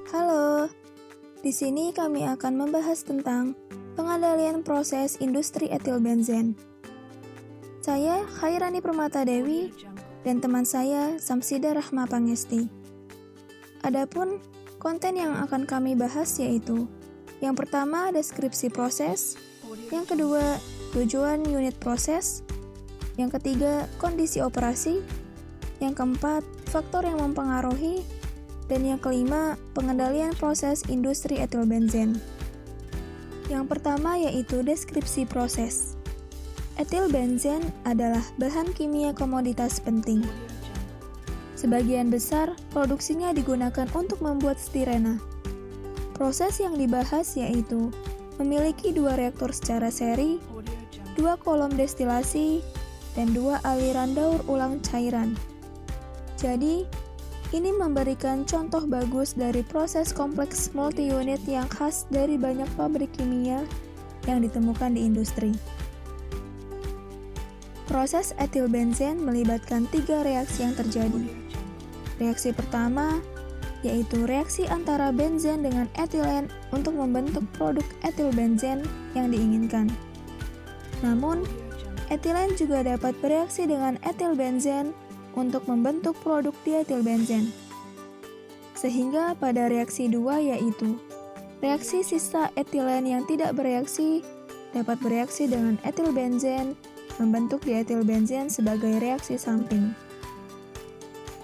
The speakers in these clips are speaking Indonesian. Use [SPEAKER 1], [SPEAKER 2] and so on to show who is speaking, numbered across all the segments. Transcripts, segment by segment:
[SPEAKER 1] Halo, di sini kami akan membahas tentang pengendalian proses industri etil benzen. Saya Khairani Permata Dewi dan teman saya Samsida Rahma Pangesti. Adapun konten yang akan kami bahas yaitu yang pertama deskripsi proses, yang kedua tujuan unit proses, yang ketiga kondisi operasi, yang keempat faktor yang mempengaruhi, dan yang kelima, pengendalian proses industri etil benzen. Yang pertama yaitu deskripsi proses. Etil benzen adalah bahan kimia komoditas penting. Sebagian besar produksinya digunakan untuk membuat stirena. Proses yang dibahas yaitu memiliki 2 reaktor secara seri, 2 kolom destilasi, dan 2 aliran daur ulang cairan. Jadi, ini memberikan contoh bagus dari proses kompleks multi-unit yang khas dari banyak pabrik kimia yang ditemukan di industri. Proses etil benzen melibatkan 3 reaksi yang terjadi. Reaksi pertama, yaitu reaksi antara benzen dengan etilen untuk membentuk produk etil benzen yang diinginkan. Namun, etilen juga dapat bereaksi dengan etil benzen untuk membentuk produk dietil benzen. Sehingga pada reaksi 2 yaitu reaksi sisa etilen yang tidak bereaksi dapat bereaksi dengan etil benzen membentuk dietil benzen sebagai reaksi samping.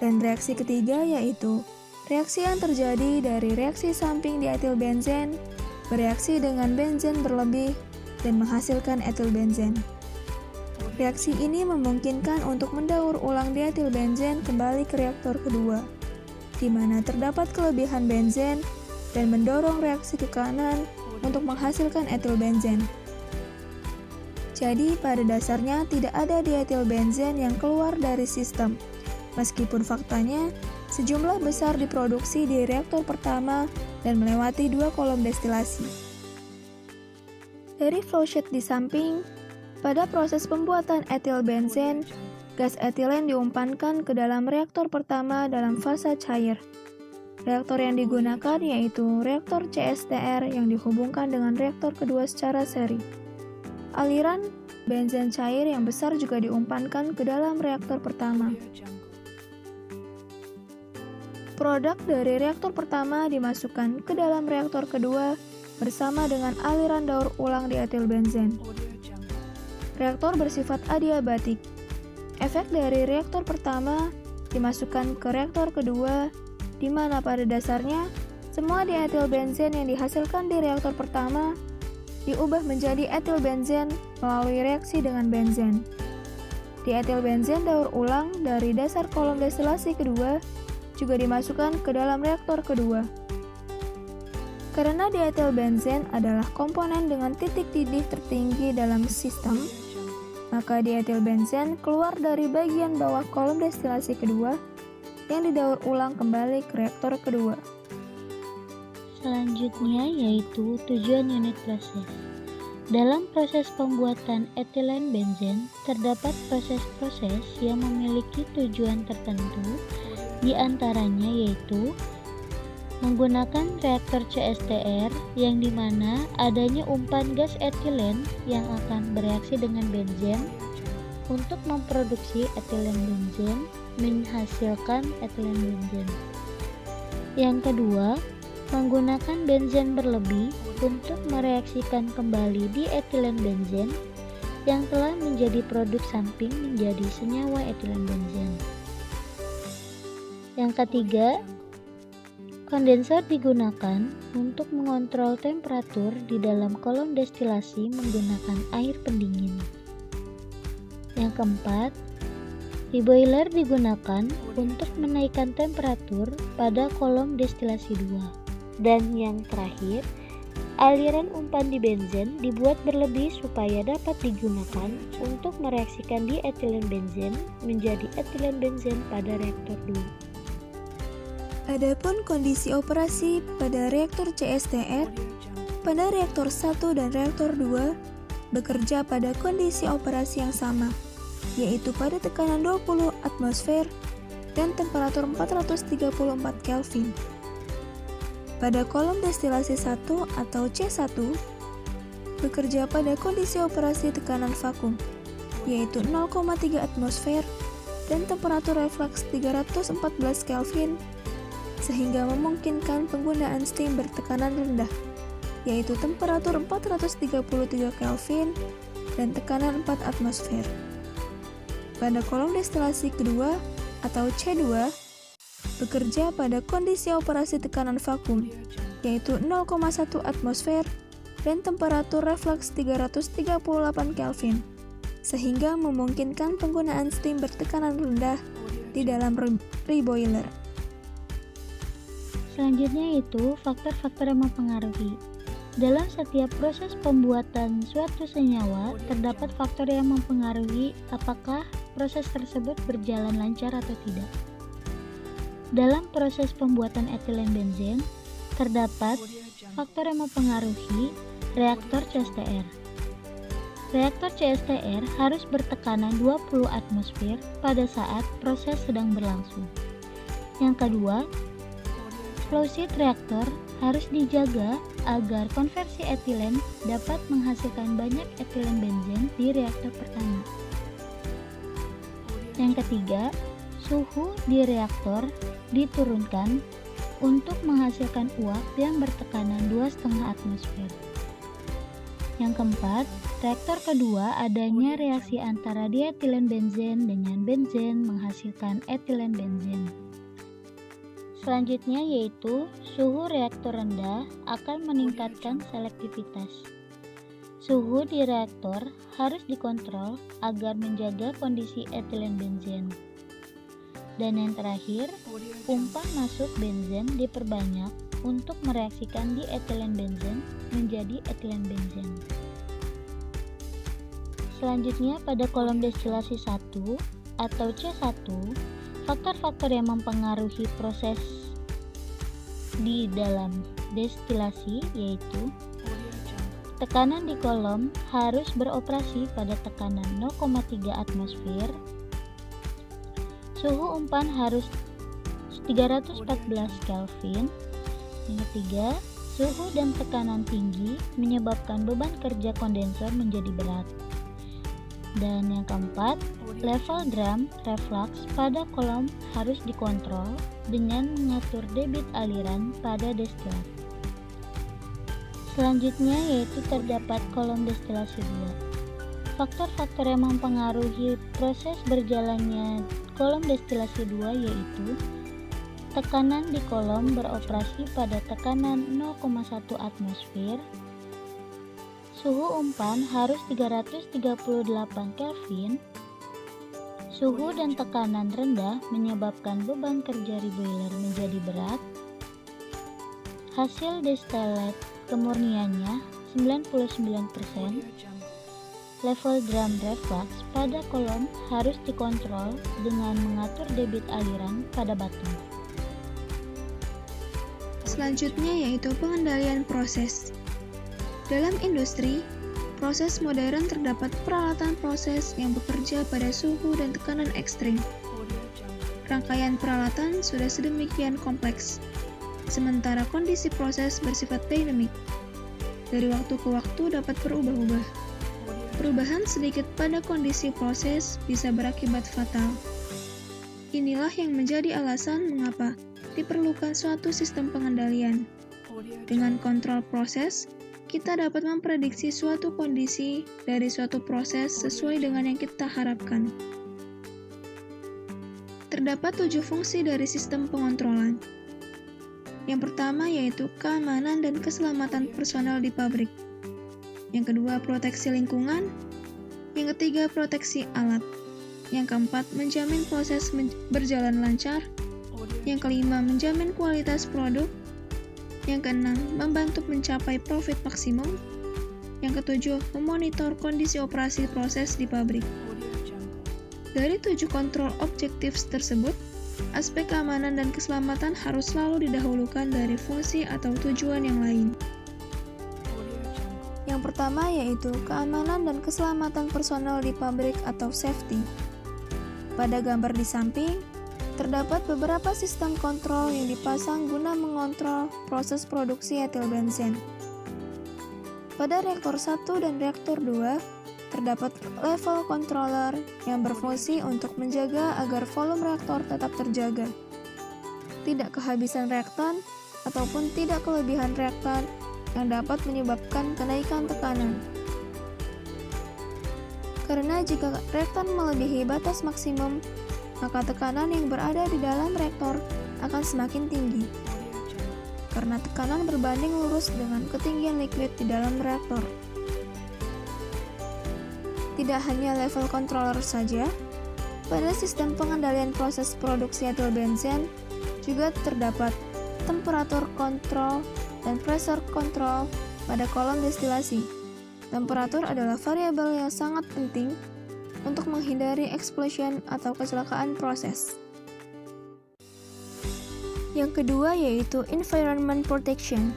[SPEAKER 1] Dan reaksi ketiga yaitu reaksi yang terjadi dari reaksi samping dietil benzen bereaksi dengan benzen berlebih dan menghasilkan etil benzen. Reaksi ini memungkinkan untuk mendaur ulang dietil benzen kembali ke reaktor kedua, di mana terdapat kelebihan benzen dan mendorong reaksi ke kanan untuk menghasilkan etil benzen. Jadi, pada dasarnya tidak ada dietil benzen yang keluar dari sistem, meskipun faktanya sejumlah besar diproduksi di reaktor pertama dan melewati 2 kolom destilasi. Dari flowsheet di samping, pada proses pembuatan etil benzen, gas etilen diumpankan ke dalam reaktor pertama dalam fase cair. Reaktor yang digunakan yaitu reaktor CSTR yang dihubungkan dengan reaktor kedua secara seri. Aliran benzen cair yang besar juga diumpankan ke dalam reaktor pertama. Produk dari reaktor pertama dimasukkan ke dalam reaktor kedua bersama dengan aliran daur ulang dietil benzen. Reaktor bersifat adiabatik. Efek dari reaktor pertama dimasukkan ke reaktor kedua, di mana pada dasarnya semua dietil benzen yang dihasilkan di reaktor pertama diubah menjadi etil benzen melalui reaksi dengan benzen. Dietil benzen daur ulang dari dasar kolom destilasi kedua juga dimasukkan ke dalam reaktor kedua. Karena dietil benzen adalah komponen dengan titik didih tertinggi dalam sistem, maka dietil benzen keluar dari bagian bawah kolom destilasi kedua yang didaur ulang kembali ke reaktor kedua.
[SPEAKER 2] Selanjutnya yaitu tujuan unit proses. Dalam proses pembuatan etilen benzen, terdapat proses-proses yang memiliki tujuan tertentu, di antaranya yaitu menggunakan reaktor CSTR yang dimana adanya umpan gas etilen yang akan bereaksi dengan benzen untuk memproduksi etilen benzen menghasilkan etilen benzen. Yang kedua, menggunakan benzen berlebih untuk mereaksikan kembali di etilen benzen yang telah menjadi produk samping menjadi senyawa etilen benzen. Yang ketiga, kondensor digunakan untuk mengontrol temperatur di dalam kolom destilasi menggunakan air pendingin. Yang keempat, deboiler digunakan untuk menaikkan temperatur pada kolom destilasi 2. Dan yang terakhir, aliran umpan di benzen dibuat berlebih supaya dapat digunakan untuk mereaksikan di etilen benzen menjadi etilen benzen pada reaktor 2.
[SPEAKER 1] Adapun kondisi operasi pada reaktor CSTR, pada reaktor 1 dan reaktor 2 bekerja pada kondisi operasi yang sama, yaitu pada tekanan 20 atmosfer dan temperatur 434 Kelvin. Pada kolom destilasi 1 atau C1, bekerja pada kondisi operasi tekanan vakum, yaitu 0,3 atmosfer dan temperatur refleks 314 Kelvin, sehingga memungkinkan penggunaan steam bertekanan rendah, yaitu temperatur 433 Kelvin dan tekanan 4 atmosfer. Pada kolom destilasi kedua atau C2, bekerja pada kondisi operasi tekanan vakum, yaitu 0,1 atmosfer dan temperatur refleks 338 Kelvin, sehingga memungkinkan penggunaan steam bertekanan rendah di dalam reboiler.
[SPEAKER 2] Selanjutnya yaitu faktor-faktor yang mempengaruhi. Dalam setiap proses pembuatan suatu senyawa, terdapat faktor yang mempengaruhi apakah proses tersebut berjalan lancar atau tidak. Dalam proses pembuatan etilen benzen, terdapat faktor yang mempengaruhi reaktor CSTR. Reaktor CSTR harus bertekanan 20 atmosfer pada saat proses sedang berlangsung. Yang kedua, flow sheet reaktor harus dijaga agar konversi etilen dapat menghasilkan banyak etilen benzen di reaktor pertama. Yang ketiga, suhu di reaktor diturunkan untuk menghasilkan uap yang bertekanan 2,5 atmosfer. Yang keempat, reaktor kedua adanya reaksi antara dietilen benzen dengan benzen menghasilkan etilen benzen. Selanjutnya yaitu suhu reaktor rendah akan meningkatkan selektivitas. Suhu di reaktor harus dikontrol agar menjaga kondisi etilen benzen. Dan yang terakhir, umpan masuk benzen diperbanyak untuk mereaksikan di etilen benzen menjadi etilen benzen. Selanjutnya pada kolom destilasi 1 atau C1, faktor-faktor yang mempengaruhi proses di dalam destilasi yaitu tekanan di kolom harus beroperasi pada tekanan 0,3 atmosfer. Suhu umpan harus 314 Kelvin. Yang ketiga, suhu dan tekanan tinggi menyebabkan beban kerja kondensor menjadi berat. Dan yang keempat, level drum reflux pada kolom harus dikontrol dengan mengatur debit aliran pada destilat. Selanjutnya yaitu terdapat kolom destilasi 2. Faktor-faktor yang mempengaruhi proses berjalannya kolom destilasi 2 yaitu tekanan di kolom beroperasi pada tekanan 0,1 atmosfer, suhu umpan harus 338 Kelvin, suhu dan tekanan rendah menyebabkan beban kerja reboiler menjadi berat, hasil destilat kemurniannya 99%, level drum reflux pada kolom harus dikontrol dengan mengatur debit aliran pada batu.
[SPEAKER 1] Selanjutnya yaitu pengendalian proses. Dalam industri, proses modern terdapat peralatan proses yang bekerja pada suhu dan tekanan ekstrim. Rangkaian peralatan sudah sedemikian kompleks, sementara kondisi proses bersifat dinamik. Dari waktu ke waktu dapat berubah-ubah. Perubahan sedikit pada kondisi proses bisa berakibat fatal. Inilah yang menjadi alasan mengapa diperlukan suatu sistem pengendalian. Dengan kontrol proses, kita dapat memprediksi suatu kondisi dari suatu proses sesuai dengan yang kita harapkan. Terdapat 7 fungsi dari sistem pengontrolan. Yang pertama yaitu keamanan dan keselamatan personel di pabrik. Yang kedua, proteksi lingkungan. Yang ketiga, proteksi alat. Yang keempat, menjamin proses berjalan lancar. Yang kelima, menjamin kualitas produk. Yang keenam, membantu mencapai profit maksimum. Yang ketujuh, memonitor kondisi operasi proses di pabrik. Dari 7 kontrol objektif tersebut, aspek keamanan dan keselamatan harus selalu didahulukan dari fungsi atau tujuan yang lain. Yang pertama yaitu keamanan dan keselamatan personel di pabrik atau safety. Pada gambar di samping, Terdapat beberapa sistem kontrol yang dipasang guna mengontrol proses produksi etil benzen. Pada reaktor 1 dan reaktor 2, terdapat level controller yang berfungsi untuk menjaga agar volume reaktor tetap terjaga. Tidak kehabisan reaktan ataupun tidak kelebihan reaktan yang dapat menyebabkan kenaikan tekanan. Karena jika reaktan melebihi batas maksimum, maka tekanan yang berada di dalam reaktor akan semakin tinggi. Karena tekanan berbanding lurus dengan ketinggian liquid di dalam reaktor. Tidak hanya level controller saja, pada sistem pengendalian proses produksi etil benzen juga terdapat temperatur kontrol dan pressure control pada kolom destilasi. Temperatur adalah variabel yang sangat penting untuk menghindari explosion atau kecelakaan proses. Yang kedua yaitu environment protection.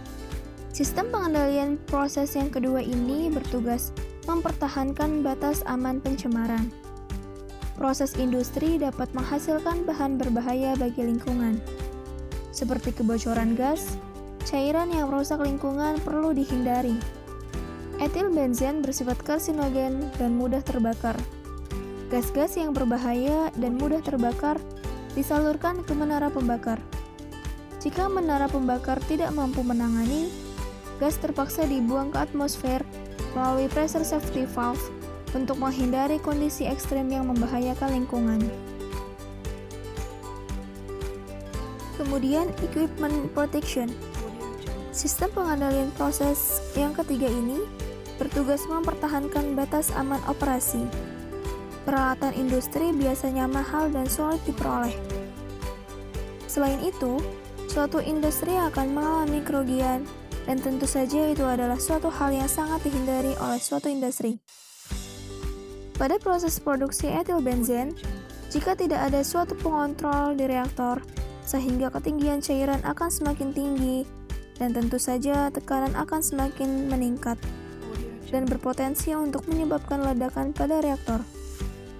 [SPEAKER 1] Sistem pengendalian proses yang kedua ini bertugas mempertahankan batas aman pencemaran. Proses industri dapat menghasilkan bahan berbahaya bagi lingkungan, seperti kebocoran gas, cairan yang merusak lingkungan perlu dihindari. Etil benzen bersifat karsinogen dan mudah terbakar. Gas-gas yang berbahaya dan mudah terbakar disalurkan ke menara pembakar. Jika menara pembakar tidak mampu menangani, gas terpaksa dibuang ke atmosfer melalui pressure safety valve untuk menghindari kondisi ekstrem yang membahayakan lingkungan. Kemudian, equipment protection. Sistem pengendalian proses yang ketiga ini bertugas mempertahankan batas aman operasi. Peralatan industri biasanya mahal dan sulit diperoleh. Selain itu, suatu industri akan mengalami kerugian, dan tentu saja itu adalah suatu hal yang sangat dihindari oleh suatu industri. Pada proses produksi etil benzen, jika tidak ada suatu pengontrol di reaktor, sehingga ketinggian cairan akan semakin tinggi, dan tentu saja tekanan akan semakin meningkat, dan berpotensi untuk menyebabkan ledakan pada reaktor.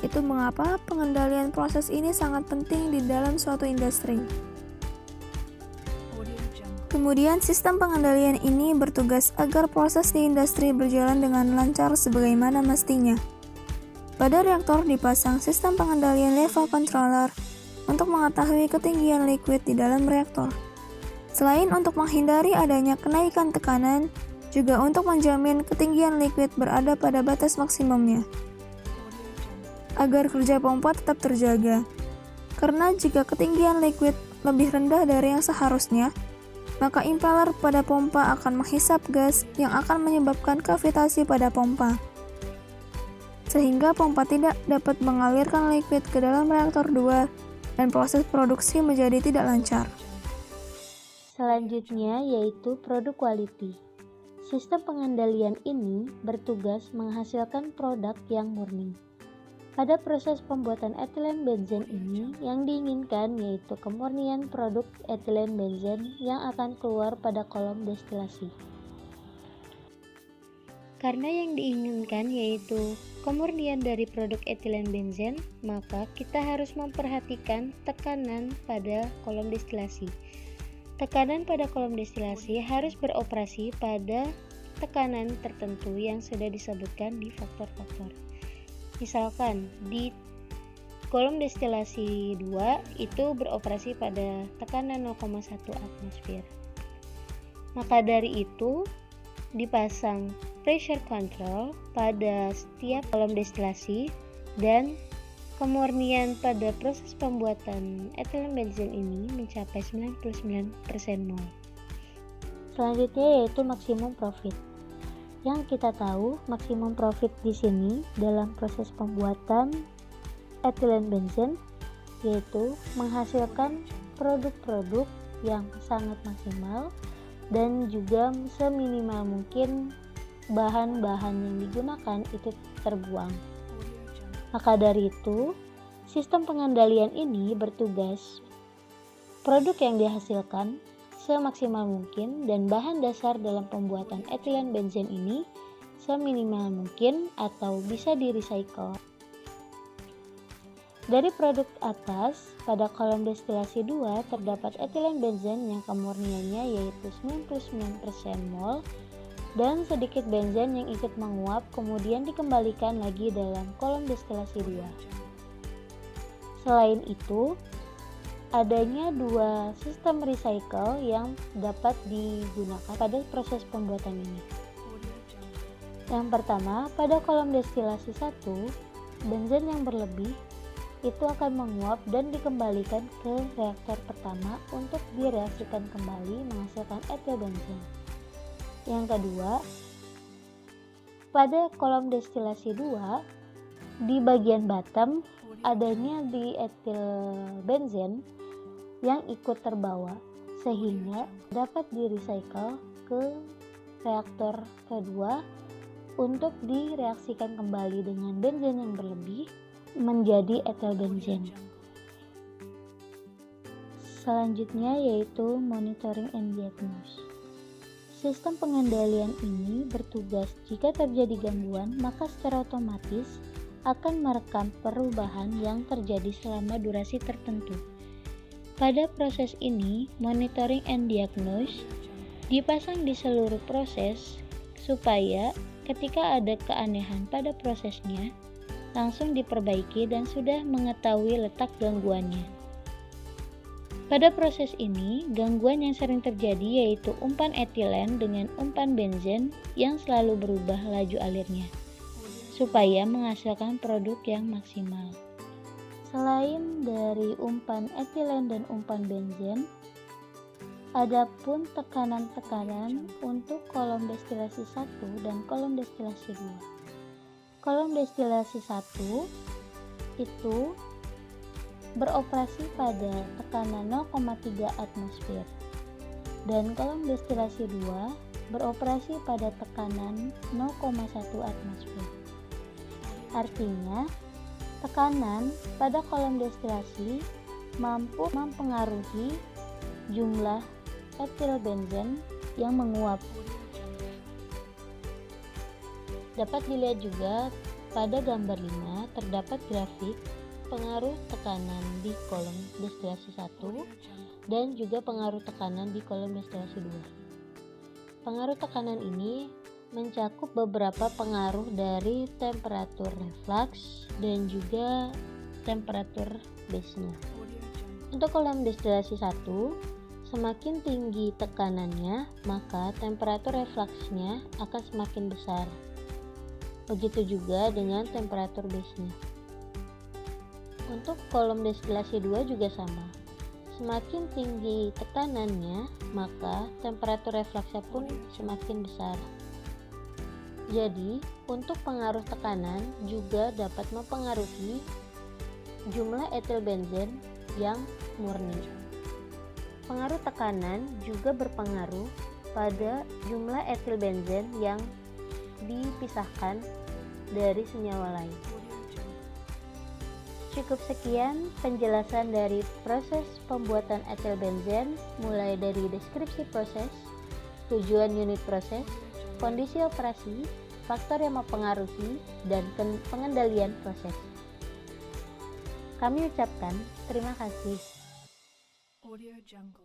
[SPEAKER 1] Itu mengapa pengendalian proses ini sangat penting di dalam suatu industri. Kemudian, sistem pengendalian ini bertugas agar proses di industri berjalan dengan lancar sebagaimana mestinya. Pada reaktor dipasang sistem pengendalian level controller untuk mengetahui ketinggian liquid di dalam reaktor. Selain untuk menghindari adanya kenaikan tekanan, juga untuk menjamin ketinggian liquid berada pada batas maksimumnya, agar kerja pompa tetap terjaga. Karena jika ketinggian liquid lebih rendah dari yang seharusnya, maka impeller pada pompa akan menghisap gas yang akan menyebabkan kavitasi pada pompa, sehingga pompa tidak dapat mengalirkan liquid ke dalam reaktor 2 dan proses produksi menjadi tidak lancar.
[SPEAKER 2] Selanjutnya yaitu produk quality. Sistem pengendalian ini bertugas menghasilkan produk yang murni. Pada proses pembuatan etilen benzen ini, yang diinginkan yaitu kemurnian produk etilen benzen yang akan keluar pada kolom destilasi. Karena yang diinginkan yaitu kemurnian dari produk etilen benzen, maka kita harus memperhatikan tekanan pada kolom destilasi. Tekanan pada kolom destilasi harus beroperasi pada tekanan tertentu yang sudah disebutkan di faktor-faktor. Misalkan di kolom destilasi 2 itu beroperasi pada tekanan 0,1 atmosfer. Maka dari itu dipasang pressure control pada setiap kolom destilasi, dan kemurnian pada proses pembuatan etilen benzen ini mencapai 99% mol. Selanjutnya yaitu maksimum profit. Yang kita tahu, maksimum profit di sini dalam proses pembuatan etilen benzen yaitu menghasilkan produk-produk yang sangat maksimal dan juga seminimal mungkin bahan-bahan yang digunakan itu terbuang. Maka dari itu, sistem pengendalian ini bertugas produk yang dihasilkan semaksimal mungkin dan bahan dasar dalam pembuatan etilen benzen ini seminimal mungkin atau bisa di-recycle. Dari produk atas, pada kolom destilasi 2 terdapat etilen benzen yang kemurniannya yaitu 99% mol dan sedikit benzen yang ikut menguap kemudian dikembalikan lagi dalam kolom destilasi 2. Selain itu, adanya dua sistem recycle yang dapat digunakan pada proses pembuatan ini. Yang pertama, pada kolom destilasi 1, benzen yang berlebih itu akan menguap dan dikembalikan ke reaktor pertama untuk direaksikan kembali menghasilkan etil benzen. Yang kedua, pada kolom destilasi 2, di bagian bottom adanya di etil benzen yang ikut terbawa sehingga dapat di-recycle ke reaktor kedua untuk direaksikan kembali dengan benzen yang berlebih menjadi etil benzen. Selanjutnya yaitu monitoring and diagnosis. Sistem pengendalian ini bertugas jika terjadi gangguan maka secara otomatis akan merekam perubahan yang terjadi selama durasi tertentu. Pada proses ini, monitoring and diagnosis dipasang di seluruh proses supaya ketika ada keanehan pada prosesnya langsung diperbaiki dan sudah mengetahui letak gangguannya. Pada proses ini, gangguan yang sering terjadi yaitu umpan etilen dengan umpan benzen yang selalu berubah laju alirnya, supaya menghasilkan produk yang maksimal. Selain dari umpan etilen dan umpan benzen, adapun tekanan-tekanan untuk kolom destilasi 1 dan kolom destilasi 2. Kolom destilasi 1 itu beroperasi pada tekanan 0,3 atmosfer dan kolom destilasi 2 beroperasi pada tekanan 0,1 atmosfer. Artinya, tekanan pada kolom destilasi mampu mempengaruhi jumlah etil benzen yang menguap. Dapat dilihat juga pada gambar 5 terdapat grafik pengaruh tekanan di kolom destilasi 1 dan juga pengaruh tekanan di kolom destilasi 2. Pengaruh tekanan ini mencakup beberapa pengaruh dari temperatur reflux dan juga temperatur base-nya. Untuk kolom destilasi 1, semakin tinggi tekanannya, maka temperatur refluksnya akan semakin besar. Begitu juga dengan temperatur base-nya. Untuk kolom destilasi 2 juga sama. Semakin tinggi tekanannya, maka temperatur refluksnya pun semakin besar. Jadi, untuk pengaruh tekanan juga dapat mempengaruhi jumlah etil benzen yang murni. Pengaruh tekanan juga berpengaruh pada jumlah etil benzen yang dipisahkan dari senyawa lain. Cukup sekian penjelasan dari proses pembuatan etil benzen, mulai dari deskripsi proses, tujuan unit proses, kondisi operasi, faktor yang mempengaruhi, dan pengendalian proses. Kami ucapkan terima kasih. Audio Jungle.